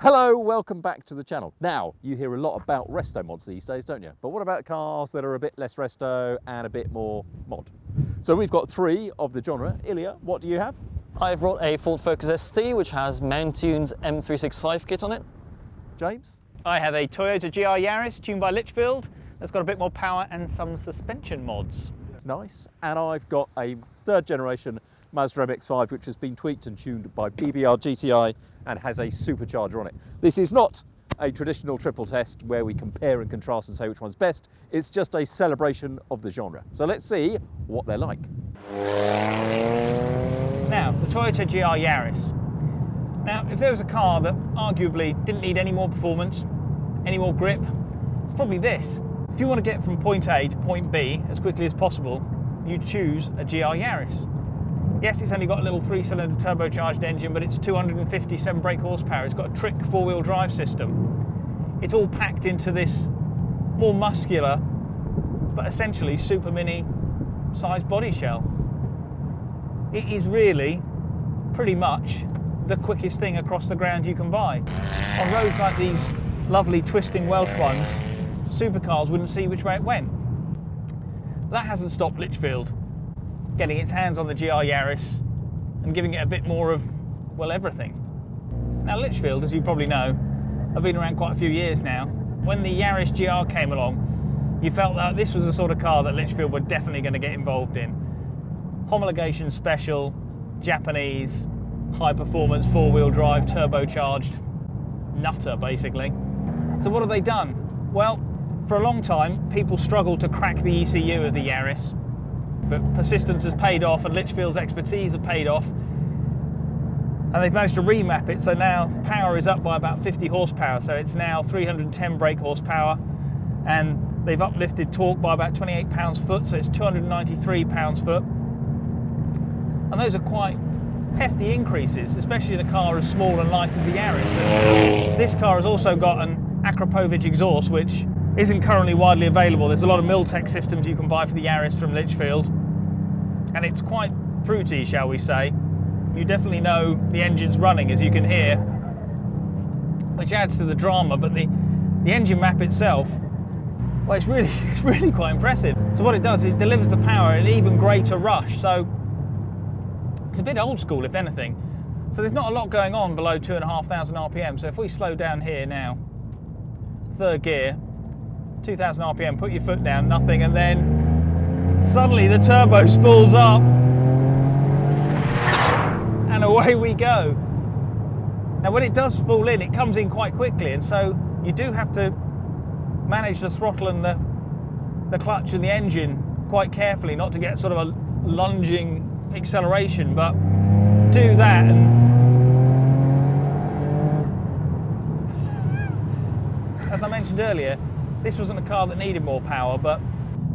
Hello, welcome back to the channel. Now, you hear a lot about resto mods these days, don't you? But what about cars that are a bit less resto and a bit more mod? So we've got three of the genre. Illya, what do you have? I've brought a Ford Focus ST, which has Mountune's M365 kit on it. James? I have a Toyota GR Yaris tuned by Litchfield that's got a bit more power and some suspension mods. Nice. And I've got a third generation Mazda MX-5, which has been tweaked and tuned by BBR GTI and has a supercharger on it. This is not a traditional triple test where we compare and contrast and say which one's best. It's just a celebration of the genre. So let's see what they're like. Now, the Toyota GR Yaris. Now, if there was a car that arguably didn't need any more performance, any more grip, it's probably this. If you want to get from point A to point B as quickly as possible, you choose a GR Yaris. Yes, it's only got a little 3-cylinder turbocharged engine, but it's 257 brake horsepower. It's got a trick four-wheel drive system. It's all packed into this more muscular, but essentially super mini sized body shell. It is really pretty much the quickest thing across the ground you can buy. On roads like these lovely twisting Welsh ones, supercars wouldn't see which way it went. That hasn't stopped Litchfield getting its hands on the GR Yaris and giving it a bit more of, well, everything. Now, Litchfield, as you probably know, have been around quite a few years now. When the Yaris GR came along, you felt that this was the sort of car that Litchfield were definitely going to get involved in. Homologation special, Japanese, high performance, four-wheel drive, turbocharged nutter, basically. So what have they done? Well, for a long time, people struggled to crack the ECU of the Yaris, but persistence has paid off and Litchfield's expertise have paid off. And they've managed to remap it, so now power is up by about 50 horsepower, so it's now 310 brake horsepower, and they've uplifted torque by about 28 pounds-foot, so it's 293 pounds-foot. And those are quite hefty increases, especially in a car as small and light as the Yaris. And this car has also got an Akrapovic exhaust, which isn't currently widely available. There's a lot of Miltech systems you can buy for the Yaris from Litchfield, and it's quite fruity, shall we say. You definitely know the engine's running, as you can hear, which adds to the drama, but the engine map itself, well, it's really quite impressive. So what it does, it delivers the power at an even greater rush, so it's a bit old school, if anything. So there's not a lot going on below 2,500 RPM, so if we slow down here now, third gear, 2,000 RPM, put your foot down, nothing, and then suddenly the turbo spools up and away we go. Now when it does spool in, it comes in quite quickly, and so you do have to manage the throttle and the clutch and the engine quite carefully not to get sort of a lunging acceleration, but do that and as I mentioned earlier, this wasn't a car that needed more power, but,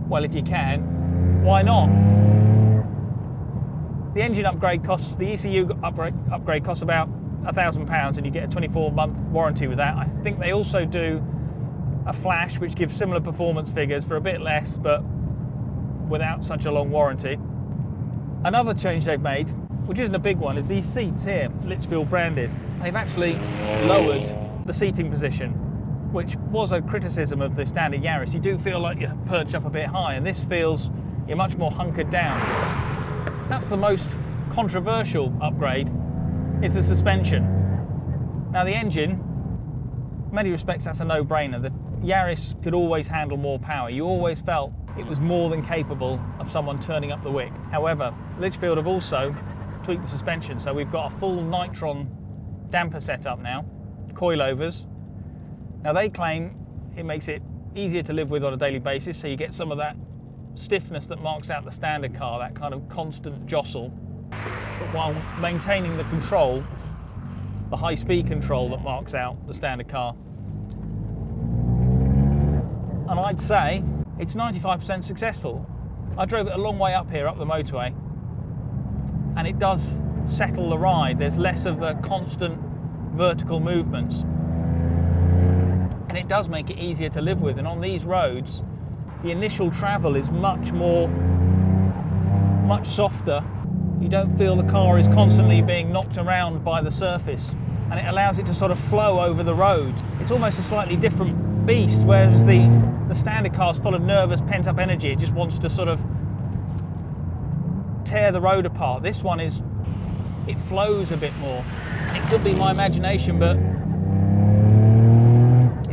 well, if you can, why not? The engine upgrade costs, the ECU upgrade costs about £1,000, and you get a 24-month warranty with that. I think they also do a flash, which gives similar performance figures for a bit less, but without such a long warranty. Another change they've made, which isn't a big one, is these seats here, Litchfield branded. They've actually lowered the seating position, which was a criticism of the standard Yaris. You do feel like you're perched up a bit high, and this feels you're much more hunkered down. That's the most controversial upgrade, is the suspension. Now the engine, in many respects that's a no-brainer. The Yaris could always handle more power. You always felt it was more than capable of someone turning up the wick. However, Litchfield have also tweaked the suspension, so we've got a full Nitron damper setup now, coilovers. Now they claim it makes it easier to live with on a daily basis, so you get some of that stiffness that marks out the standard car, that kind of constant jostle, but while maintaining the control, the high-speed control that marks out the standard car. And I'd say it's 95% successful. I drove it a long way up here, up the motorway, and it does settle the ride. There's less of the constant vertical movements. And it does make it easier to live with. And on these roads, the initial travel is much softer. You don't feel the car is constantly being knocked around by the surface. and it allows it to sort of flow over the road. It's almost a slightly different beast, whereas the standard car is full of nervous pent-up energy. It just wants to sort of tear the road apart. This one is, it flows a bit more. It could be my imagination, but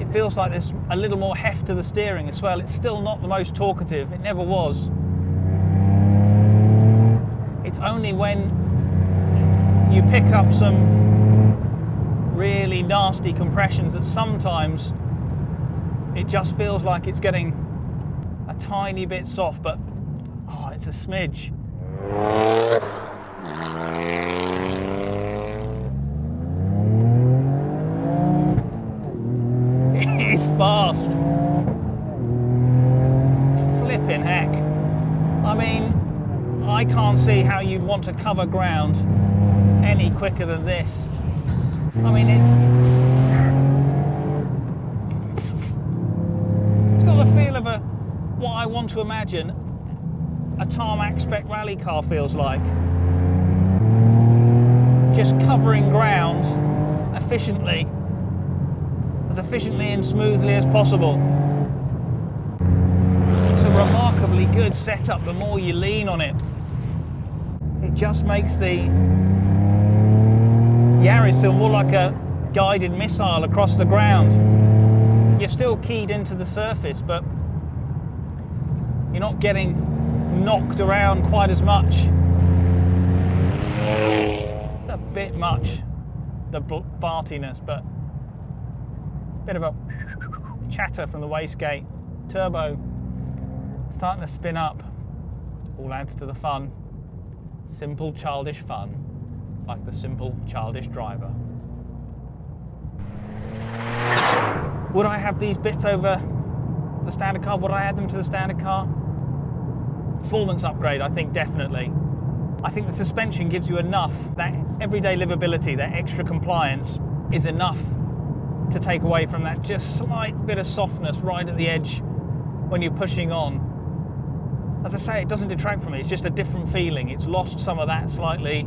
it feels like there's a little more heft to the steering as well. It's still not the most talkative, it never was. It's only when you pick up some really nasty compressions that sometimes it just feels like it's getting a tiny bit soft, but oh, it's a smidge. It's fast. Flipping heck. I mean, I can't see how you'd want to cover ground any quicker than this. I mean, it's got the feel of what I want to imagine a tarmac spec rally car feels like. Just covering ground efficiently and smoothly as possible. It's a remarkably good setup the more you lean on it. It just makes the Yaris feel more like a guided missile across the ground. You're still keyed into the surface, but you're not getting knocked around quite as much. It's a bit much, the fartiness, but a bit of a chatter from the wastegate. Turbo starting to spin up. All adds to the fun. Simple childish fun, like the simple childish driver. Would I have these bits over the standard car? Would I add them to the standard car? Performance upgrade, I think definitely. I think the suspension gives you enough, that everyday livability, that extra compliance is enough to take away from that just slight bit of softness right at the edge when you're pushing on. As I say, it doesn't detract from it, it's just a different feeling. It's lost some of that slightly,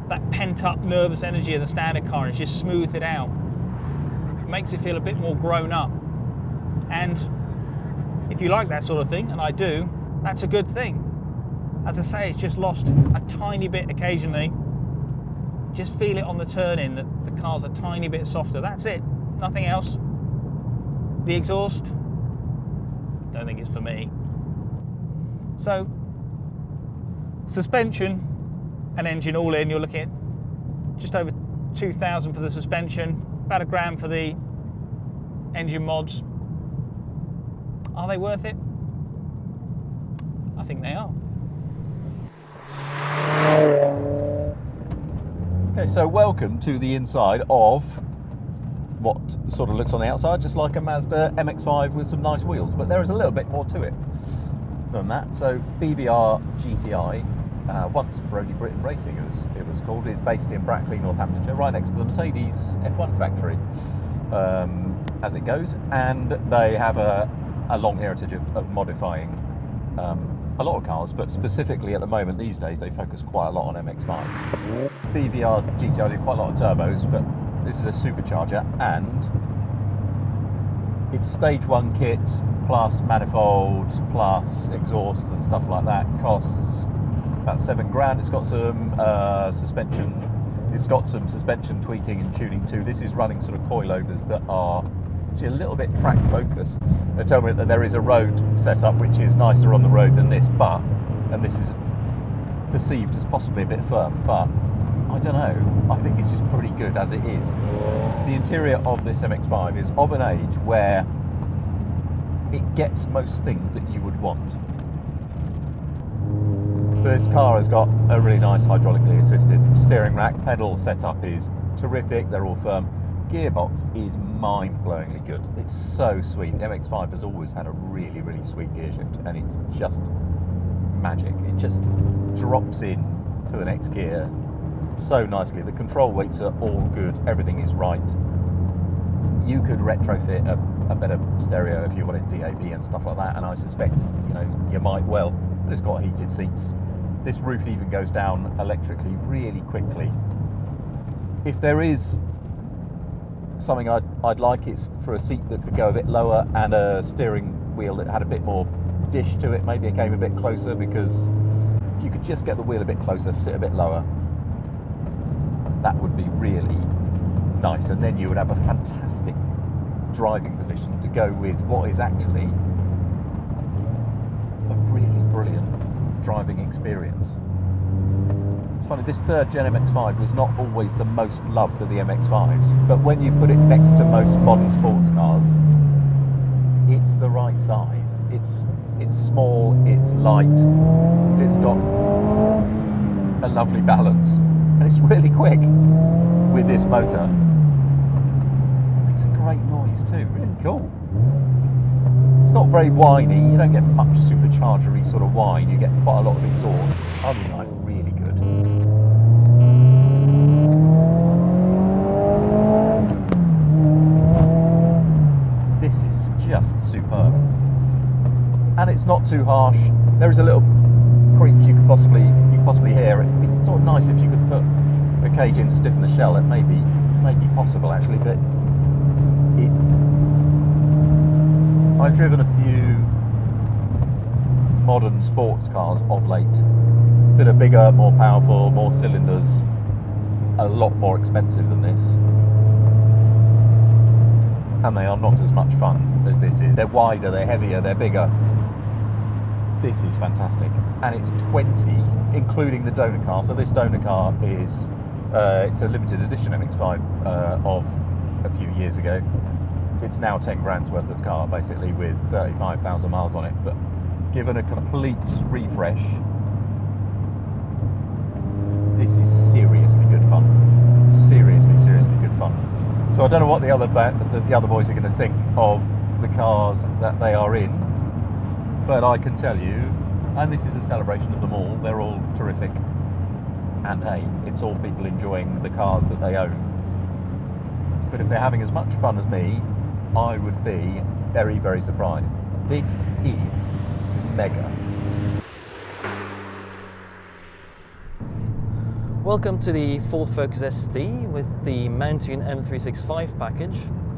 that pent-up nervous energy of the standard car. It's just smoothed it out. It makes it feel a bit more grown up. And if you like that sort of thing, and I do, that's a good thing. As I say, it's just lost a tiny bit occasionally. Just feel it on the turn-in that the car's a tiny bit softer. That's it, nothing else. The exhaust, don't think it's for me. So, suspension and engine all in, you're looking at just over 2,000 for the suspension, about £1,000 for the engine mods. Are they worth it? I think they are. Okay, so welcome to the inside of what sort of looks on the outside just like a Mazda MX-5 with some nice wheels, but there is a little bit more to it than that. So BBR GTI, once Brody Britain Racing it was called, is based in Brackley, Northamptonshire, right next to the Mercedes F1 factory as it goes, and they have a long heritage of modifying a lot of cars, but specifically at the moment these days they focus quite a lot on MX-5s. BBR GTI do quite a lot of turbos, but this is a supercharger, and it's stage 1 kit plus manifolds plus exhaust and stuff like that. Costs about £7,000. It's got some suspension. It's got some suspension tweaking and tuning too. This is running sort of coilovers that are actually a little bit track focused. They tell me that there is a road setup which is nicer on the road than this, and this is perceived as possibly a bit firm, but I don't know. I think this is pretty good as it is. The interior of this MX-5 is of an age where it gets most things that you would want. So this car has got a really nice hydraulically assisted steering rack. Pedal setup is terrific, they're all firm. Gearbox is mind-blowingly good. It's so sweet. The MX-5 has always had a really, really sweet gear shift, and it's just magic. It just drops in to the next gear so nicely. The control weights are all good. Everything is right. You could retrofit a better stereo if you wanted DAB and stuff like that, and I suspect you might well. But it's got heated seats. This roof even goes down electrically really quickly. If there is something I'd like, it's for a seat that could go a bit lower and a steering wheel that had a bit more dish to it. Maybe it came a bit closer, because if you could just get the wheel a bit closer, sit a bit lower, that would be really nice, and then you would have a fantastic driving position to go with what is actually a really brilliant driving experience. It's funny, this third gen MX-5 was not always the most loved of the MX-5s, but when you put it next to most modern sports cars, it's the right size. It's small, it's light, it's got a lovely balance, and it's really quick with this motor. It makes a great noise too, really cool. It's not very whiny, you don't get much superchargery sort of whine, you get quite a lot of exhaust. I mean, like, really good. This is just superb. And it's not too harsh. There is a little creak you could possibly hear. It'd be sort of nice if you could put a cage in, stiffen the shell. It may be possible actually, but it's... I've driven a few modern sports cars of late that are bigger, more powerful, more cylinders, a lot more expensive than this. And they are not as much fun as this is. They're wider, they're heavier, they're bigger. This is fantastic. And it's 20, including the donor car. So this donor car is, it's a limited edition MX-5 of a few years ago. It's now 10 grand's worth of car, basically, with 35,000 miles on it. But given a complete refresh, this is seriously good fun. Seriously good fun. So I don't know what the other boys are going to think of the cars that they are in, but I can tell you, and this is a celebration of them all, they're all terrific. And hey, it's all people enjoying the cars that they own. But if they're having as much fun as me, I would be very, very surprised. This is mega. Welcome to the Ford Focus ST with the Mountune M365 package.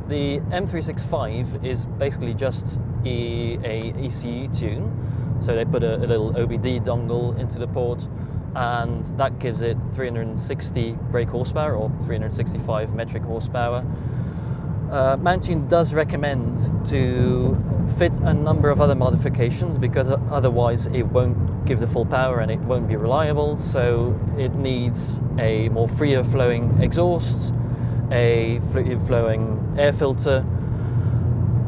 The M365 is basically just a ECU tune. So they put a little OBD dongle into the port, and that gives it 360 brake horsepower or 365 metric horsepower. Mountune does recommend to fit a number of other modifications, because otherwise it won't give the full power and it won't be reliable. So it needs a more freer flowing exhaust, a free flowing air filter,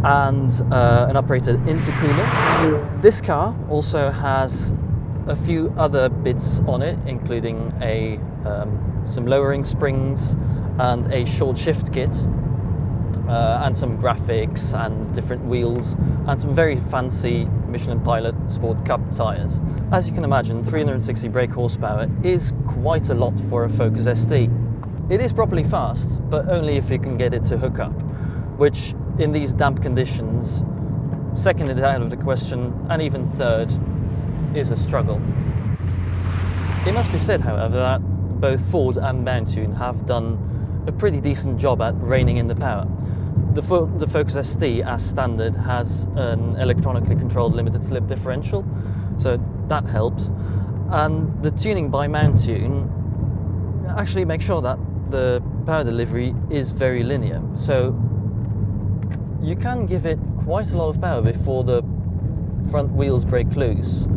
and an uprated intercooler. This car also has a few other bits on it, including some lowering springs and a short shift kit, and some graphics and different wheels and some very fancy Michelin Pilot Sport Cup tyres. As you can imagine, 360 brake horsepower is quite a lot for a Focus ST. It is properly fast, but only if you can get it to hook up, which in these damp conditions, second is out of the question, and even third is a struggle. It must be said, however, that both Ford and Mountune have done a pretty decent job at reining in the power. The Focus ST, as standard, has an electronically controlled limited slip differential, so that helps. And the tuning by Mountune actually makes sure that the power delivery is very linear. So you can give it quite a lot of power before the front wheels break loose,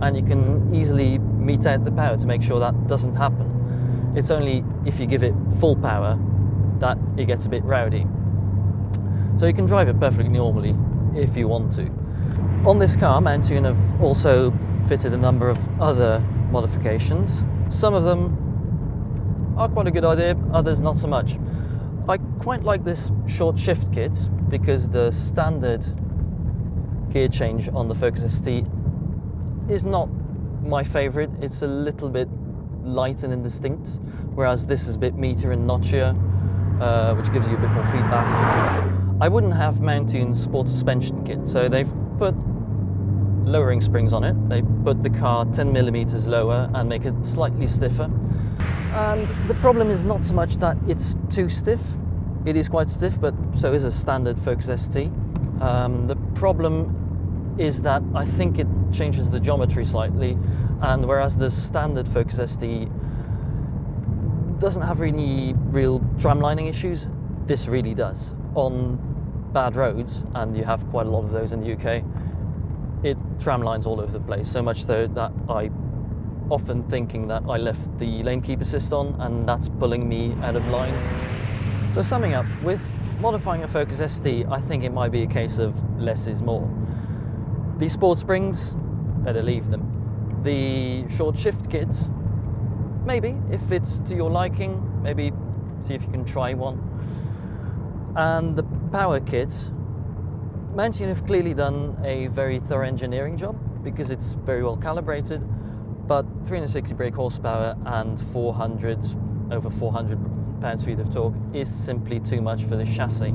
and you can easily mete out the power to make sure that doesn't happen. It's only if you give it full power that it gets a bit rowdy. So you can drive it perfectly normally if you want to. On this car, Mountune have also fitted a number of other modifications. Some of them are quite a good idea, others not so much. I quite like this short shift kit because the standard gear change on the Focus ST is not my favourite. It's a little bit light and indistinct, whereas this is a bit meatier and notchier, which gives you a bit more feedback. I wouldn't have Mountune's sport suspension kit, so they've put lowering springs on it. They put the car 10 millimeters lower and make it slightly stiffer. And the problem is not so much that it's too stiff. It is quite stiff, but so is a standard Focus ST. The problem is that I think it changes the geometry slightly, and whereas the standard Focus ST doesn't have any real tramlining issues, this really does. On bad roads, and you have quite a lot of those in the UK, it tramlines all over the place, so much so that I often thinking that I left the lane keep assist on and that's pulling me out of line. So summing up, with modifying a Focus ST, I think it might be a case of less is more. The sport springs, better leave them. The short shift kits, maybe, if it's to your liking, maybe see if you can try one. And the power kit, Mountune have clearly done a very thorough engineering job because it's very well calibrated, but 360 brake horsepower and over 400 pounds-feet of torque is simply too much for the chassis.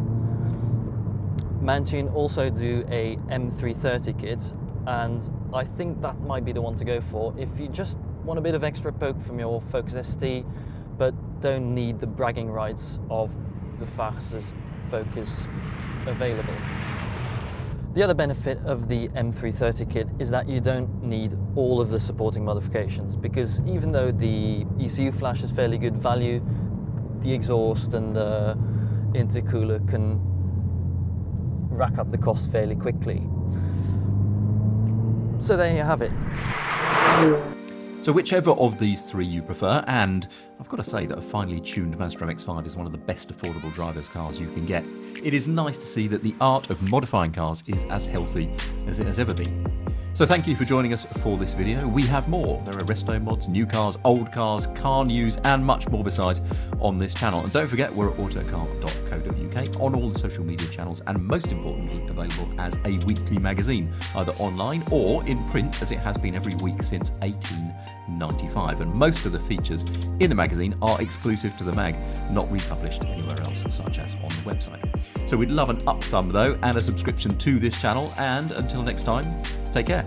Mountune also do a M330 kit, and I think that might be the one to go for if you just want a bit of extra poke from your Focus ST, but don't need the bragging rights of the fastest Focus available. The other benefit of the M330 kit is that you don't need all of the supporting modifications, because even though the ECU flash is fairly good value, the exhaust and the intercooler can rack up the cost fairly quickly. So there you have it. So whichever of these three you prefer, and I've got to say that a finely tuned Mazda MX-5 is one of the best affordable driver's cars you can get. It is nice to see that the art of modifying cars is as healthy as it has ever been. So thank you for joining us for this video. We have more. There are resto mods, new cars, old cars, car news, and much more besides on this channel. And don't forget, we're at autocar.co.uk on all the social media channels, and most importantly, available as a weekly magazine, either online or in print, as it has been every week since 1895. And most of the features in the magazine are exclusive to the mag, not republished anywhere else, such as on the website. So we'd love an up thumb though, and a subscription to this channel. And until next time, take care.